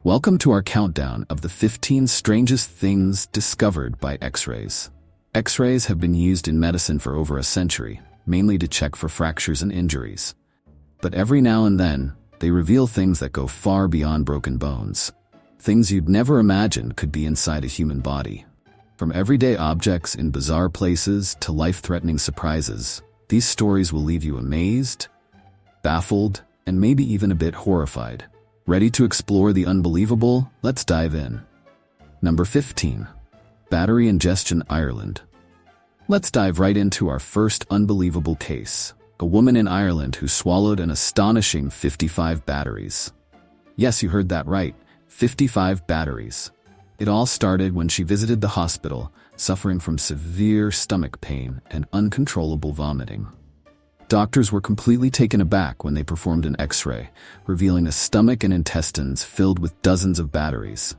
Welcome to our countdown of the 15 strangest things discovered by X-rays. X-rays have been used in medicine for over a century, mainly to check for fractures and injuries. But every now and then, they reveal things that go far beyond broken bones. Things you'd never imagined could be inside a human body. From everyday objects in bizarre places to life-threatening surprises, these stories will leave you amazed, baffled, and maybe even a bit horrified. Ready to explore the unbelievable? Let's dive in. Number 15. Battery ingestion, Ireland. Let's dive right into our first unbelievable case. A woman in Ireland who swallowed an astonishing 55 batteries. Yes, you heard that right, 55 batteries. It all started when she visited the hospital, suffering from severe stomach pain and uncontrollable vomiting. Doctors were completely taken aback when they performed an X-ray, revealing a stomach and intestines filled with dozens of batteries.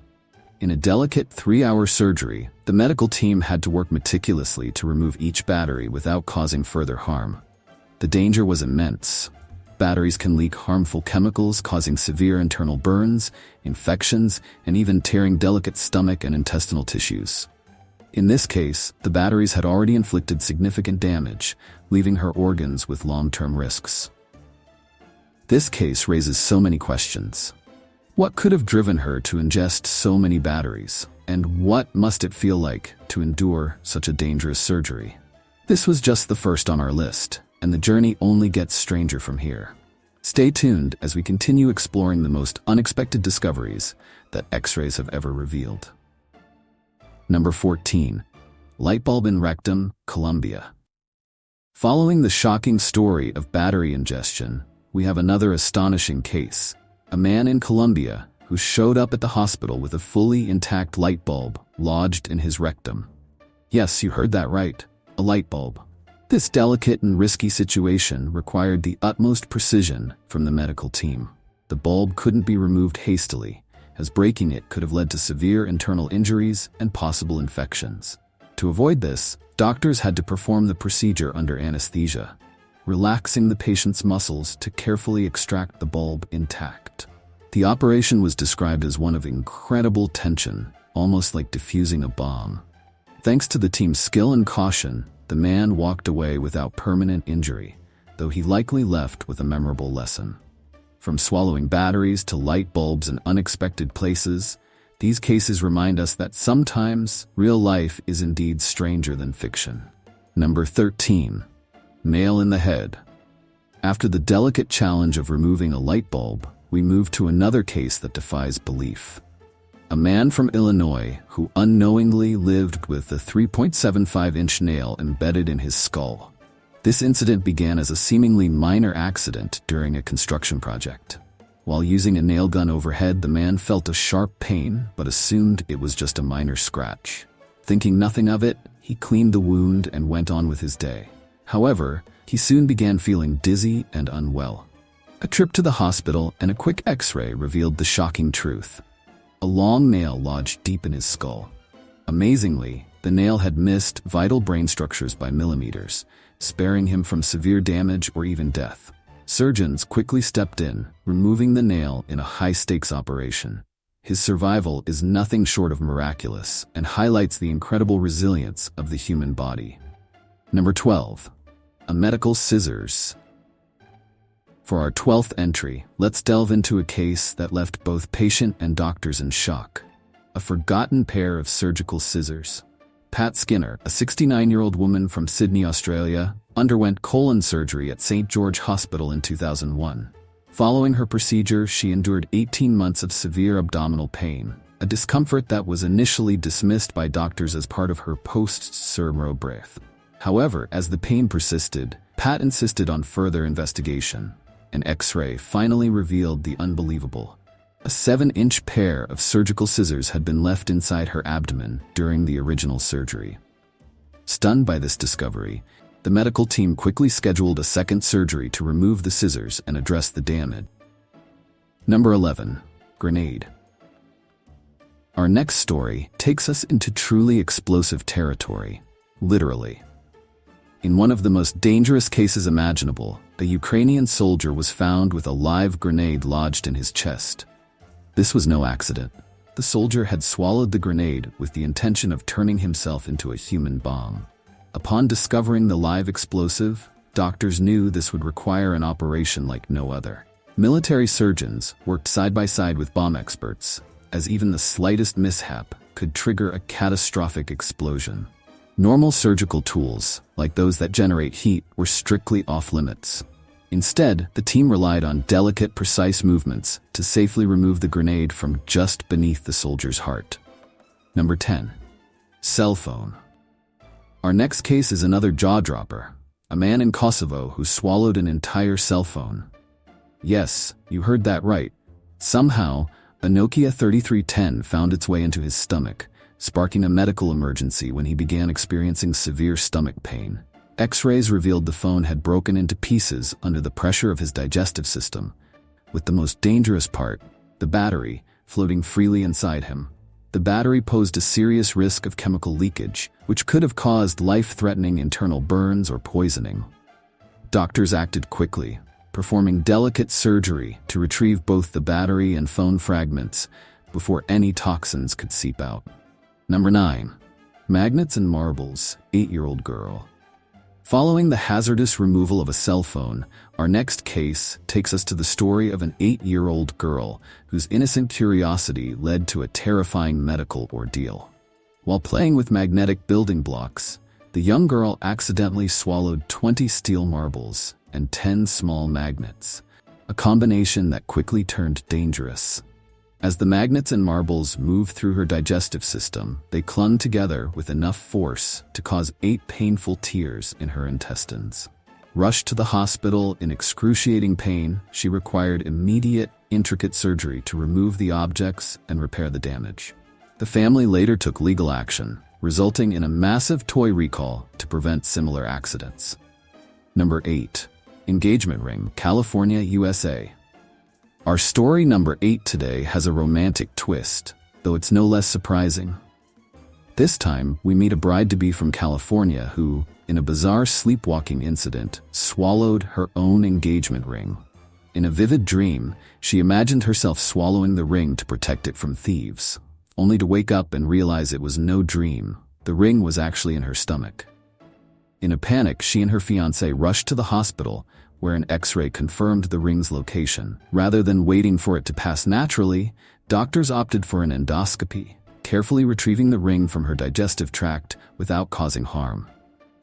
In a delicate 3-hour surgery, the medical team had to work meticulously to remove each battery without causing further harm. The danger was immense. Batteries can leak harmful chemicals, causing severe internal burns, infections, and even tearing delicate stomach and intestinal tissues. In this case, the batteries had already inflicted significant damage, leaving her organs with long-term risks. This case raises so many questions. What could have driven her to ingest so many batteries? And what must it feel like to endure such a dangerous surgery? This was just the first on our list, and the journey only gets stranger from here. Stay tuned as we continue exploring the most unexpected discoveries that X-rays have ever revealed. Number 14. Light bulb in rectum, Colombia. Following the shocking story of battery ingestion, we have another astonishing case. A man in Colombia who showed up at the hospital with a fully intact light bulb lodged in his rectum. Yes, you heard that right, a light bulb. This delicate and risky situation required the utmost precision from the medical team. The bulb couldn't be removed hastily, as breaking it could have led to severe internal injuries and possible infections. To avoid this, doctors had to perform the procedure under anesthesia, relaxing the patient's muscles to carefully extract the bulb intact. The operation was described as one of incredible tension, almost like defusing a bomb. Thanks to the team's skill and caution, the man walked away without permanent injury, though he likely left with a memorable lesson. From swallowing batteries to light bulbs in unexpected places, these cases remind us that sometimes real life is indeed stranger than fiction. Number 13. Nail in the head. After the delicate challenge of removing a light bulb, we move to another case that defies belief. A man from Illinois who unknowingly lived with a 3.75-inch nail embedded in his skull. This incident began as a seemingly minor accident during a construction project. While using a nail gun overhead, the man felt a sharp pain but assumed it was just a minor scratch. Thinking nothing of it, he cleaned the wound and went on with his day. However, he soon began feeling dizzy and unwell. A trip to the hospital and a quick X-ray revealed the shocking truth. A long nail lodged deep in his skull. Amazingly, the nail had missed vital brain structures by millimeters, sparing him from severe damage or even death. Surgeons quickly stepped in, removing the nail in a high-stakes operation. His survival is nothing short of miraculous and highlights the incredible resilience of the human body. Number 12. A medical scissors. For our 12th entry, let's delve into a case that left both patient and doctors in shock. A forgotten pair of surgical scissors. Pat Skinner, a 69-year-old woman from Sydney, Australia, underwent colon surgery at St. George Hospital in 2001. Following her procedure, she endured 18 months of severe abdominal pain, a discomfort that was initially dismissed by doctors as part of her post-surgery breath. However, as the pain persisted, Pat insisted on further investigation. An X-ray finally revealed the unbelievable. A 7-inch pair of surgical scissors had been left inside her abdomen during the original surgery. Stunned by this discovery, the medical team quickly scheduled a second surgery to remove the scissors and address the damage. Number 11. Grenade. Our next story takes us into truly explosive territory, literally. In one of the most dangerous cases imaginable, a Ukrainian soldier was found with a live grenade lodged in his chest. This was no accident. The soldier had swallowed the grenade with the intention of turning himself into a human bomb. Upon discovering the live explosive, doctors knew this would require an operation like no other. Military surgeons worked side by side with bomb experts, as even the slightest mishap could trigger a catastrophic explosion. Normal surgical tools, like those that generate heat, were strictly off-limits. Instead, the team relied on delicate, precise movements to safely remove the grenade from just beneath the soldier's heart. Number 10. Cell phone. Our next case is another jaw-dropper. A man in Kosovo who swallowed an entire cell phone. Yes, you heard that right. Somehow, a Nokia 3310 found its way into his stomach, sparking a medical emergency when he began experiencing severe stomach pain. X-rays revealed the phone had broken into pieces under the pressure of his digestive system, with the most dangerous part, the battery, floating freely inside him. The battery posed a serious risk of chemical leakage, which could have caused life-threatening internal burns or poisoning. Doctors acted quickly, performing delicate surgery to retrieve both the battery and phone fragments before any toxins could seep out. Number 9. Magnets and marbles, 8-year-old girl. Following the hazardous removal of a cell phone, our next case takes us to the story of an 8-year-old girl whose innocent curiosity led to a terrifying medical ordeal. While playing with magnetic building blocks, the young girl accidentally swallowed 20 steel marbles and 10 small magnets, a combination that quickly turned dangerous. As the magnets and marbles moved through her digestive system, they clung together with enough force to cause 8 painful tears in her intestines. Rushed to the hospital in excruciating pain, she required immediate, intricate surgery to remove the objects and repair the damage. The family later took legal action, resulting in a massive toy recall to prevent similar accidents. Number 8. Engagement ring, California, USA. Our story number 8 today has a romantic twist, though it's no less surprising. This time, we meet a bride-to-be from California who, in a bizarre sleepwalking incident, swallowed her own engagement ring. In a vivid dream, she imagined herself swallowing the ring to protect it from thieves, only to wake up and realize it was no dream. The ring was actually in her stomach. In a panic, she and her fiancé rushed to the hospital, where an X-ray confirmed the ring's location. Rather than waiting for it to pass naturally, doctors opted for an endoscopy, carefully retrieving the ring from her digestive tract without causing harm.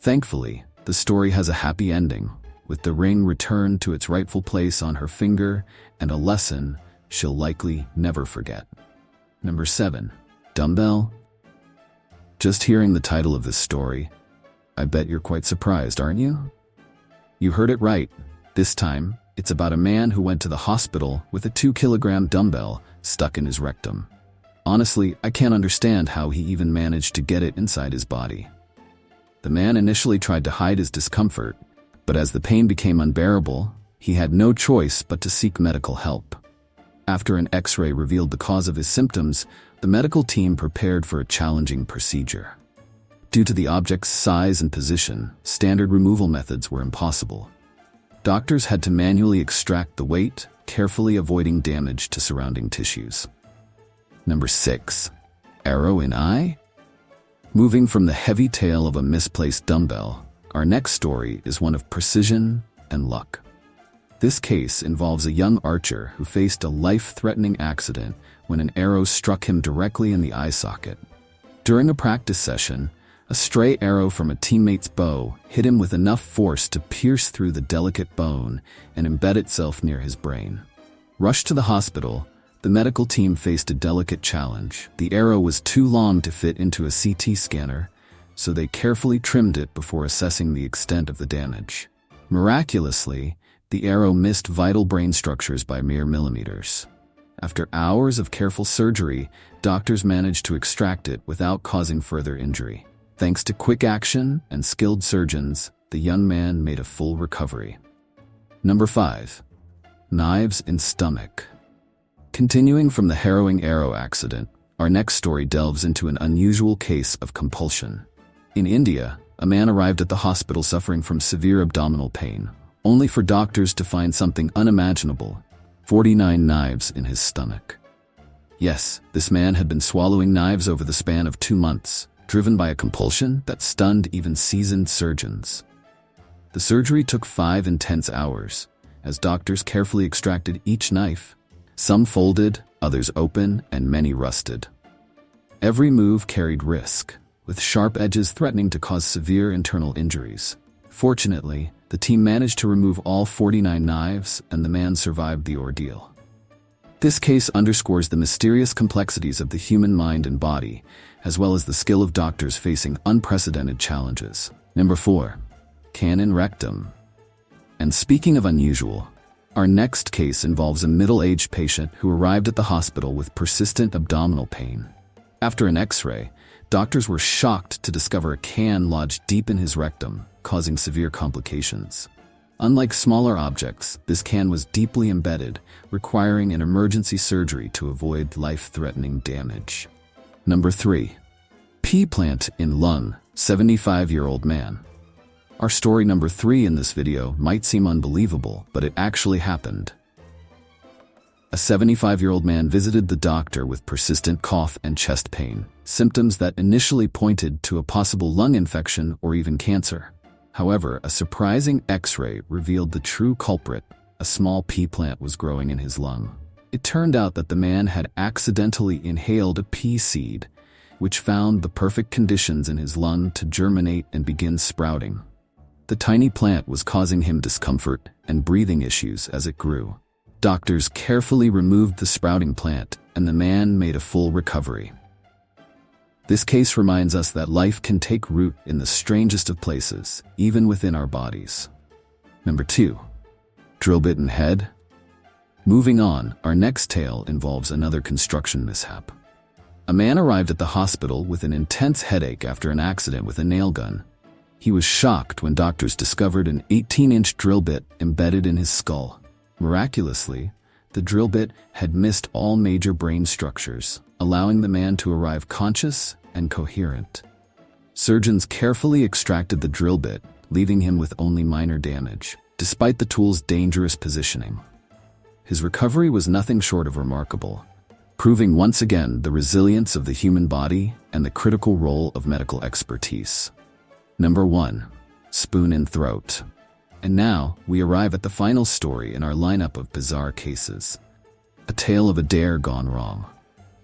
Thankfully, the story has a happy ending, with the ring returned to its rightful place on her finger and a lesson she'll likely never forget. Number 7. Dumbbell. Just hearing the title of this story, I bet you're quite surprised, aren't you? You heard it right. This time, it's about a man who went to the hospital with a 2-kilogram dumbbell stuck in his rectum. Honestly, I can't understand how he even managed to get it inside his body. The man initially tried to hide his discomfort, but as the pain became unbearable, he had no choice but to seek medical help. After an X-ray revealed the cause of his symptoms, the medical team prepared for a challenging procedure. Due to the object's size and position, standard removal methods were impossible. Doctors had to manually extract the weight, carefully avoiding damage to surrounding tissues. Number 6. Arrow in eye? Moving from the heavy tale of a misplaced dumbbell, our next story is one of precision and luck. This case involves a young archer who faced a life-threatening accident when an arrow struck him directly in the eye socket. During a practice session, a stray arrow from a teammate's bow hit him with enough force to pierce through the delicate bone and embed itself near his brain. Rushed to the hospital, the medical team faced a delicate challenge. The arrow was too long to fit into a CT scanner, so they carefully trimmed it before assessing the extent of the damage. Miraculously, the arrow missed vital brain structures by mere millimeters. After hours of careful surgery, doctors managed to extract it without causing further injury. Thanks to quick action and skilled surgeons, the young man made a full recovery. Number 5. Knives in stomach. Continuing from the harrowing arrow accident, our next story delves into an unusual case of compulsion. In India, a man arrived at the hospital suffering from severe abdominal pain, only for doctors to find something unimaginable: 49 knives in his stomach. Yes, this man had been swallowing knives over the span of 2 months, driven by a compulsion that stunned even seasoned surgeons. The surgery took 5 intense hours, as doctors carefully extracted each knife. Some folded, others open, and many rusted. Every move carried risk, with sharp edges threatening to cause severe internal injuries. Fortunately, the team managed to remove all 49 knives, and the man survived the ordeal. This case underscores the mysterious complexities of the human mind and body, as well as the skill of doctors facing unprecedented challenges. Number 4. Canon rectum. And speaking of unusual, our next case involves a middle-aged patient who arrived at the hospital with persistent abdominal pain. After an X-ray, doctors were shocked to discover a can lodged deep in his rectum, causing severe complications. Unlike smaller objects, this can was deeply embedded, requiring an emergency surgery to avoid life-threatening damage. Number 3. Pea plant in lung, 75-year-old man. Our story number 3 in this video might seem unbelievable, but it actually happened. A 75-year-old man visited the doctor with persistent cough and chest pain, symptoms that initially pointed to a possible lung infection or even cancer. However, a surprising X-ray revealed the true culprit. A small pea plant was growing in his lung. It turned out that the man had accidentally inhaled a pea seed, which found the perfect conditions in his lung to germinate and begin sprouting. The tiny plant was causing him discomfort and breathing issues as it grew. Doctors carefully removed the sprouting plant, and the man made a full recovery. This case reminds us that life can take root in the strangest of places, even within our bodies. Number 2. Drill bitten head. Moving on, our next tale involves another construction mishap. A man arrived at the hospital with an intense headache after an accident with a nail gun. He was shocked when doctors discovered an 18-inch drill bit embedded in his skull. Miraculously, the drill bit had missed all major brain structures, allowing the man to arrive conscious and coherent. Surgeons carefully extracted the drill bit, leaving him with only minor damage, despite the tool's dangerous positioning. His recovery was nothing short of remarkable, proving once again the resilience of the human body and the critical role of medical expertise. Number 1. Spoon in throat. And now, we arrive at the final story in our lineup of bizarre cases. A tale of a dare gone wrong.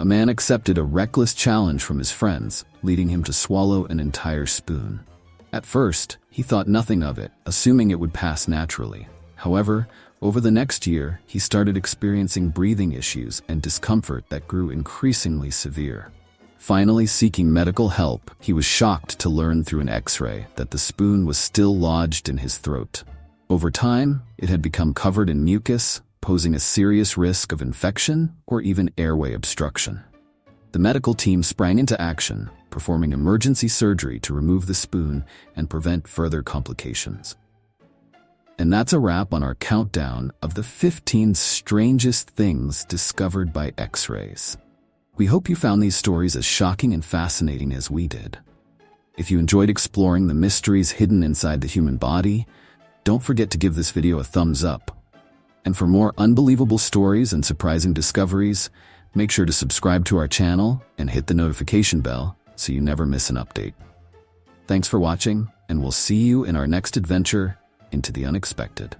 A man accepted a reckless challenge from his friends, leading him to swallow an entire spoon. At first, he thought nothing of it, assuming it would pass naturally. However, over the next year, he started experiencing breathing issues and discomfort that grew increasingly severe. Finally seeking medical help, he was shocked to learn through an X-ray that the spoon was still lodged in his throat. Over time, it had become covered in mucus, posing a serious risk of infection or even airway obstruction. The medical team sprang into action, performing emergency surgery to remove the spoon and prevent further complications. And that's a wrap on our countdown of the 15 strangest things discovered by X-rays. We hope you found these stories as shocking and fascinating as we did. If you enjoyed exploring the mysteries hidden inside the human body, don't forget to give this video a thumbs up. And for more unbelievable stories and surprising discoveries, make sure to subscribe to our channel and hit the notification bell so you never miss an update. Thanks for watching, and we'll see you in our next adventure into the unexpected.